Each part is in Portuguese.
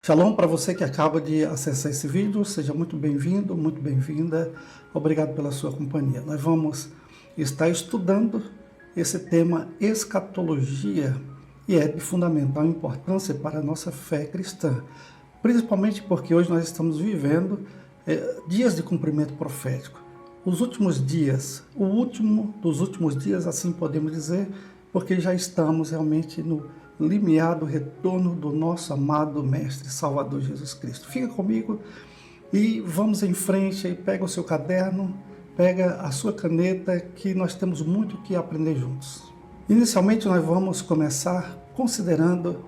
Shalom para você que acaba de acessar esse vídeo, seja muito bem-vindo, muito bem-vinda, obrigado pela sua companhia. Nós vamos estar estudando esse tema escatologia e é de fundamental importância para a nossa fé cristã, principalmente porque hoje nós estamos vivendo dias de cumprimento profético. Os últimos dias, o último dos últimos dias, assim podemos dizer, porque já estamos realmente no limiar do retorno do nosso amado Mestre Salvador Jesus Cristo. Fica comigo e vamos em frente, aí pega o seu caderno, pega a sua caneta, que nós temos muito que aprender juntos. Inicialmente nós vamos começar considerando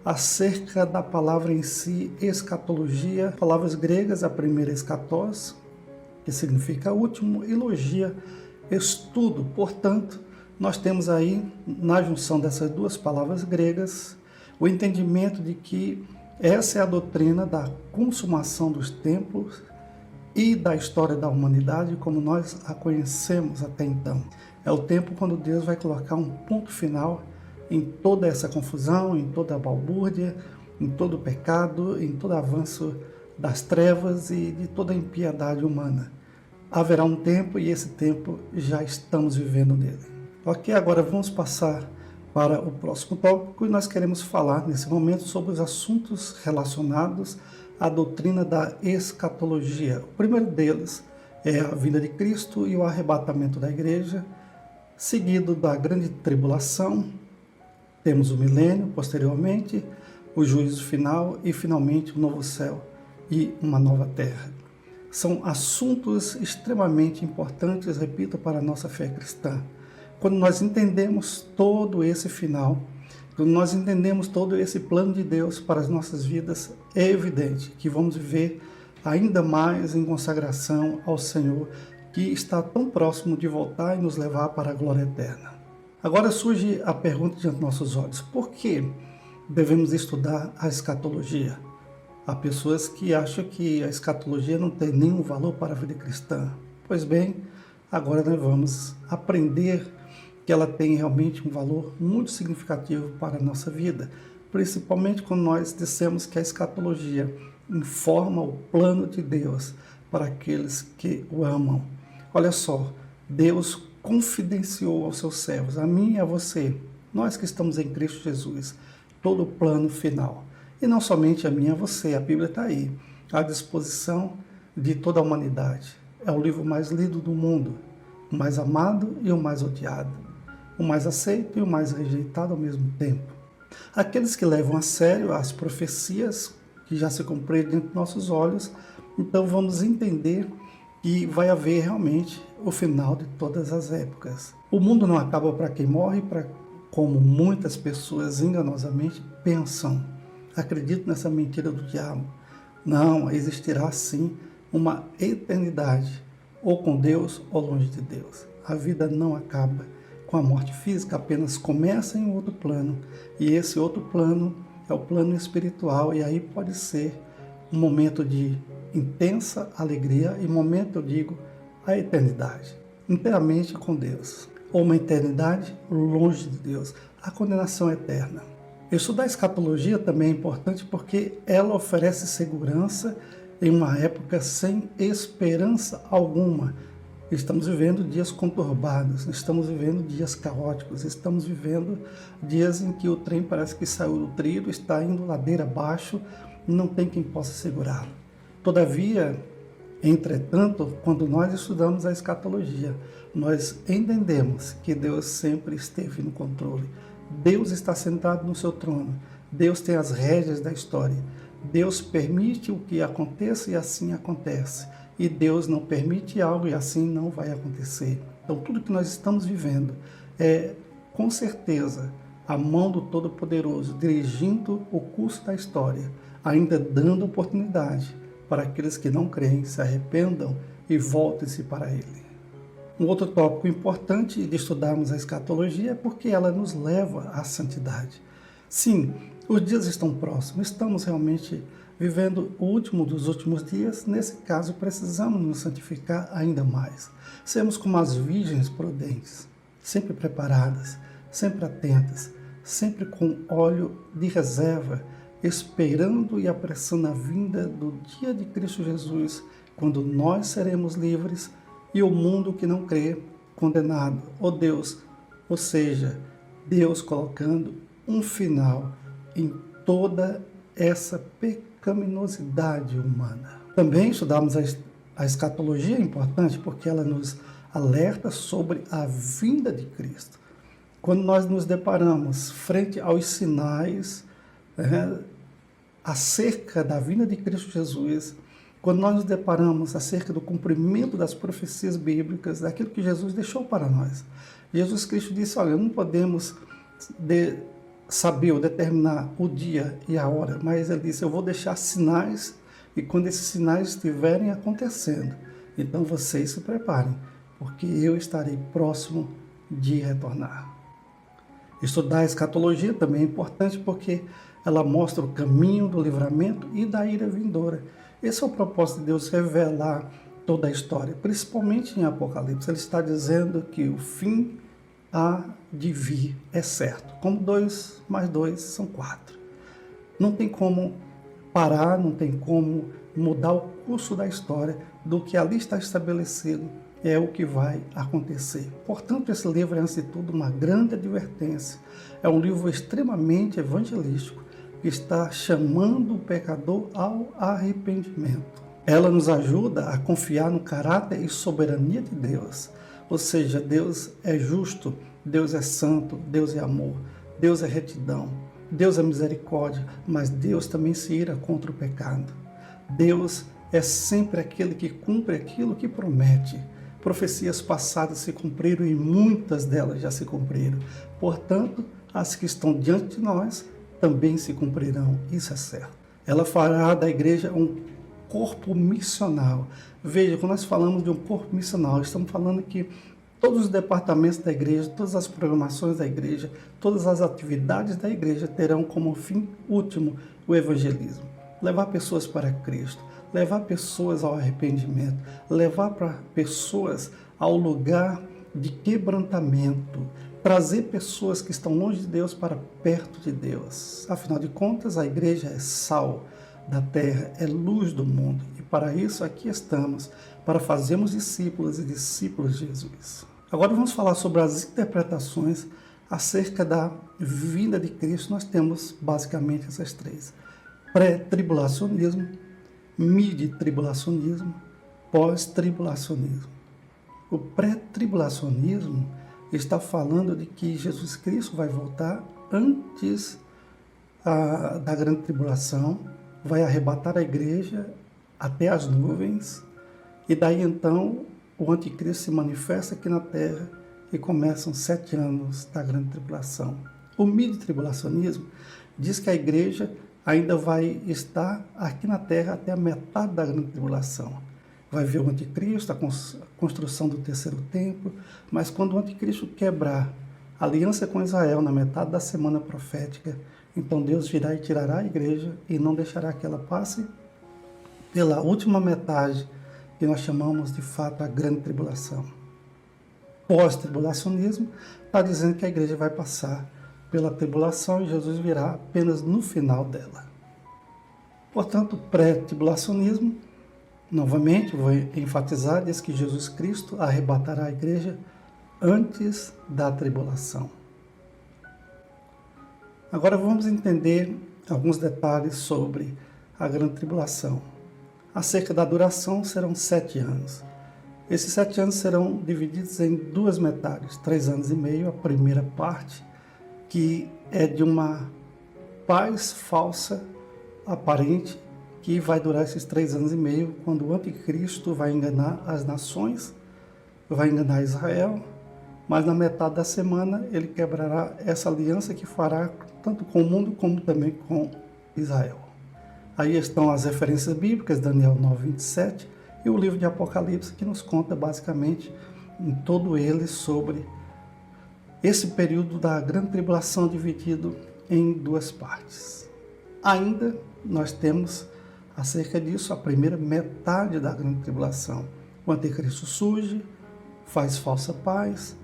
acerca da palavra em si, escatologia, palavras gregas, a primeira escatos, que significa último, e logia, estudo. Portanto, nós temos aí, na junção dessas duas palavras gregas, o entendimento de que essa é a doutrina da consumação dos tempos e da história da humanidade como nós a conhecemos até então. É o tempo quando Deus vai colocar um ponto final em toda essa confusão, em toda a balbúrdia, em todo o pecado, em todo o avanço das trevas e de toda a impiedade humana. Haverá um tempo e esse tempo já estamos vivendo nele. Ok, agora vamos passar para o próximo tópico e nós queremos falar nesse momento sobre os assuntos relacionados à doutrina da escatologia. O primeiro deles é a vinda de Cristo e o arrebatamento da igreja, seguido da grande tribulação, temos o milênio posteriormente, o juízo final e finalmente o novo céu e uma nova terra. São assuntos extremamente importantes, repito, para a nossa fé cristã. Quando nós entendemos todo esse final, quando nós entendemos todo esse plano de Deus para as nossas vidas, é evidente que vamos viver ainda mais em consagração ao Senhor, que está tão próximo de voltar e nos levar para a glória eterna. Agora surge a pergunta diante dos nossos olhos: por que devemos estudar a escatologia? Há pessoas que acham que a escatologia não tem nenhum valor para a vida cristã. Pois bem, agora nós vamos aprender que ela tem realmente um valor muito significativo para a nossa vida, principalmente quando nós dissemos que a escatologia informa o plano de Deus para aqueles que o amam. Olha só, Deus confidenciou aos seus servos, a mim e a você, nós que estamos em Cristo Jesus, todo o plano final. E não somente a mim e a você, a Bíblia está aí, à disposição de toda a humanidade. É o livro mais lido do mundo, o mais amado e o mais odiado, o mais aceito e o mais rejeitado ao mesmo tempo. Aqueles que levam a sério as profecias que já se cumpriram diante de nossos olhos, então vamos entender que vai haver realmente o final de todas as épocas. O mundo não acaba para quem morre, como muitas pessoas enganosamente pensam. Acredito nessa mentira do diabo. Não, existirá sim uma eternidade, ou com Deus ou longe de Deus. A vida não acaba com a morte física, apenas começa em outro plano. E esse outro plano é o plano espiritual, e aí pode ser um momento de intensa alegria e momento, eu digo, a eternidade, inteiramente com Deus. Ou uma eternidade longe de Deus, a condenação eterna. Estudar a escatologia também é importante porque ela oferece segurança em uma época sem esperança alguma. Estamos vivendo dias conturbados, estamos vivendo dias caóticos, estamos vivendo dias em que o trem parece que saiu do trilho, está indo ladeira abaixo, não tem quem possa segurá-lo. Todavia, entretanto, quando nós estudamos a escatologia, nós entendemos que Deus sempre esteve no controle. Deus está sentado no seu trono. Deus tem as rédeas da história. Deus permite o que aconteça e assim acontece. E Deus não permite algo e assim não vai acontecer. Então, tudo que nós estamos vivendo é, com certeza, a mão do Todo-Poderoso dirigindo o curso da história, ainda dando oportunidade para aqueles que não creem, se arrependam e voltem-se para Ele. Um outro tópico importante de estudarmos a escatologia é porque ela nos leva à santidade. Sim, os dias estão próximos, estamos realmente vivendo o último dos últimos dias. Nesse caso, precisamos nos santificar ainda mais. Sermos como as virgens prudentes, sempre preparadas, sempre atentas, sempre com óleo de reserva, esperando e apressando a vinda do dia de Cristo Jesus, quando nós seremos livres e o mundo que não crê condenado. Oh Deus, ou seja, Deus colocando um final em toda essa pecaminosidade humana. Também estudamos a escatologia, é importante porque ela nos alerta sobre a vinda de Cristo. Quando nós nos deparamos frente aos sinais acerca da vinda de Cristo Jesus, quando nós nos deparamos acerca do cumprimento das profecias bíblicas, daquilo que Jesus deixou para nós. Jesus Cristo disse, olha, não podemos saber ou determinar o dia e a hora, mas ele disse, eu vou deixar sinais, e quando esses sinais estiverem acontecendo, então vocês se preparem, porque eu estarei próximo de retornar. Estudar a escatologia também é importante porque ela mostra o caminho do livramento e da ira vindoura. Esse é o propósito de Deus, revelar toda a história, principalmente em Apocalipse. Ele está dizendo que o fim há de vir, é certo. Como 2 mais 2 são 4. Não tem como parar, não tem como mudar o curso da história do que ali está estabelecido. É o que vai acontecer. Portanto, esse livro é, antes de tudo, uma grande advertência. É um livro extremamente evangelístico que está chamando o pecador ao arrependimento. Ela nos ajuda a confiar no caráter e soberania de Deus. Ou seja, Deus é justo, Deus é santo, Deus é amor, Deus é retidão, Deus é misericórdia, mas Deus também se ira contra o pecado. Deus é sempre aquele que cumpre aquilo que promete. Profecias passadas se cumpriram e muitas delas já se cumpriram. Portanto, as que estão diante de nós também se cumprirão. Isso é certo. Ela fará da igreja um corpo missional. Veja, quando nós falamos de um corpo missional, estamos falando que todos os departamentos da igreja, todas as programações da igreja, todas as atividades da igreja terão como fim último o evangelismo. Levar pessoas para Cristo, levar pessoas ao arrependimento, levar para pessoas ao lugar de quebrantamento, trazer pessoas que estão longe de Deus para perto de Deus. Afinal de contas, a igreja é sal da terra, é luz do mundo. E para isso aqui estamos, para fazermos discípulos e discípulos de Jesus. Agora vamos falar sobre as interpretações acerca da vinda de Cristo. Nós temos basicamente essas 3. Pré-tribulacionismo, mid-tribulacionismo, pós-tribulacionismo. O pré-tribulacionismo está falando de que Jesus Cristo vai voltar antes da grande tribulação, vai arrebatar a igreja até as nuvens, e daí então o anticristo se manifesta aqui na terra e começam 7 anos da grande tribulação. O mid-tribulacionismo diz que a igreja ainda vai estar aqui na terra até a metade da grande tribulação. Vai ver o anticristo, a construção do terceiro templo, mas quando o anticristo quebrar a aliança com Israel na metade da semana profética, então Deus virá e tirará a igreja e não deixará que ela passe pela última metade, que nós chamamos de fato a grande tribulação. Pós-tribulacionismo está dizendo que a igreja vai passar pela tribulação e Jesus virá apenas no final dela. Portanto, pré-tribulacionismo, novamente, vou enfatizar, diz que Jesus Cristo arrebatará a igreja antes da tribulação. Agora vamos entender alguns detalhes sobre a grande tribulação. Acerca da duração, serão 7 anos. Esses 7 anos serão divididos em 2 metades, 3 anos e meio, a primeira parte, que é de uma paz falsa, aparente, que vai durar esses 3 anos e meio, quando o anticristo vai enganar as nações, vai enganar Israel, mas na metade da semana ele quebrará essa aliança que fará tanto com o mundo como também com Israel. Aí estão as referências bíblicas, Daniel 9:27, e o livro de Apocalipse, que nos conta basicamente em todo ele sobre esse período da grande tribulação dividido em 2 partes. Ainda nós temos acerca disso a primeira metade da grande tribulação. O anticristo surge, faz falsa paz,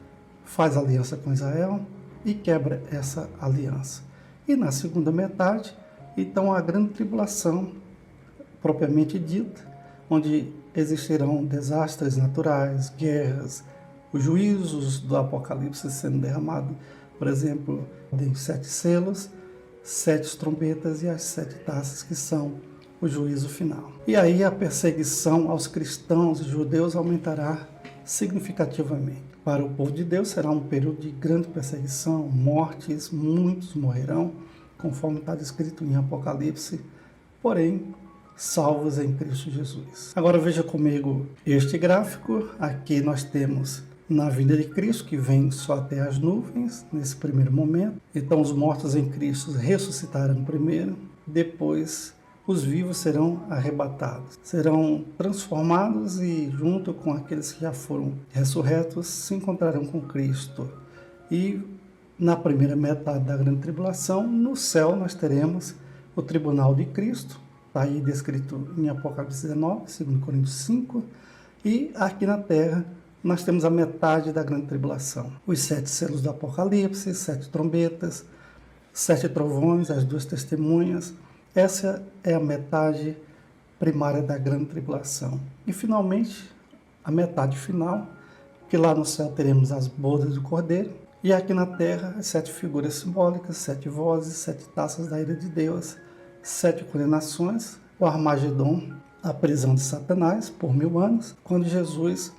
faz aliança com Israel e quebra essa aliança. E na segunda metade, Então, a grande tribulação, propriamente dita, onde existirão desastres naturais, guerras, os juízos do Apocalipse sendo derramados, por exemplo, tem 7 selos, 7 trombetas e as 7 taças, que são o juízo final. E aí a perseguição aos cristãos e judeus aumentará significativamente. Para o povo de Deus será um período de grande perseguição, mortes, muitos morrerão, conforme está descrito em Apocalipse, porém salvos em Cristo Jesus. Agora veja comigo este gráfico. Aqui nós temos na vinda de Cristo, que vem só até as nuvens, nesse primeiro momento. Então os mortos em Cristo ressuscitarão primeiro, depois os vivos serão arrebatados, serão transformados e, junto com aqueles que já foram ressurretos, se encontrarão com Cristo. E na primeira metade da grande tribulação, no céu nós teremos o tribunal de Cristo, está aí descrito em Apocalipse 19, 2 Coríntios 5, e aqui na terra nós temos a metade da grande tribulação. Os 7 selos do Apocalipse, 7 trombetas, 7 trovões, as 2 testemunhas. Essa é a metade primária da grande tribulação. E finalmente, a metade final, que lá no céu teremos as bodas do Cordeiro, e aqui na terra as 7 figuras simbólicas, 7 vozes, 7 taças da ira de Deus, 7 condenações, o Armagedon, a prisão de Satanás por 1000 anos, quando Jesus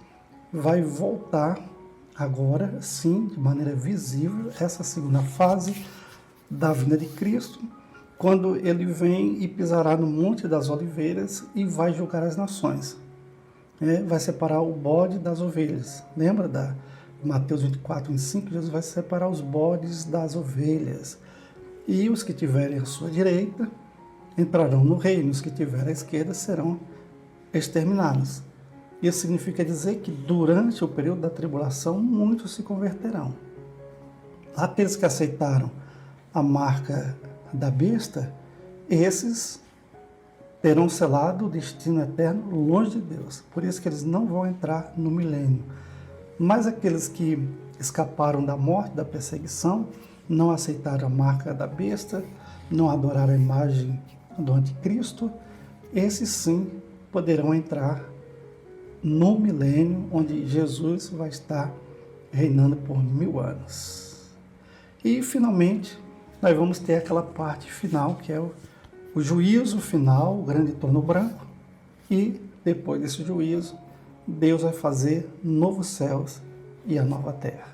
vai voltar agora, sim, de maneira visível, essa segunda fase da vinda de Cristo, quando ele vem e pisará no Monte das Oliveiras e vai julgar as nações. Vai separar o bode das ovelhas. Lembra da Mateus 24, 25? Jesus vai separar os bodes das ovelhas. E os que tiverem à sua direita entrarão no reino, os que tiverem à esquerda serão exterminados. Isso significa dizer que durante o período da tribulação muitos se converterão. Aqueles que aceitaram a marca da besta, esses terão selado o destino eterno longe de Deus. Por isso que eles não vão entrar no milênio. Mas aqueles que escaparam da morte, da perseguição, não aceitaram a marca da besta, não adoraram a imagem do anticristo, esses sim poderão entrar no milênio, onde Jesus vai estar reinando por 1000 anos. E finalmente nós vamos ter aquela parte final, que é o juízo final, o grande trono branco, e depois desse juízo, Deus vai fazer novos céus e a nova terra.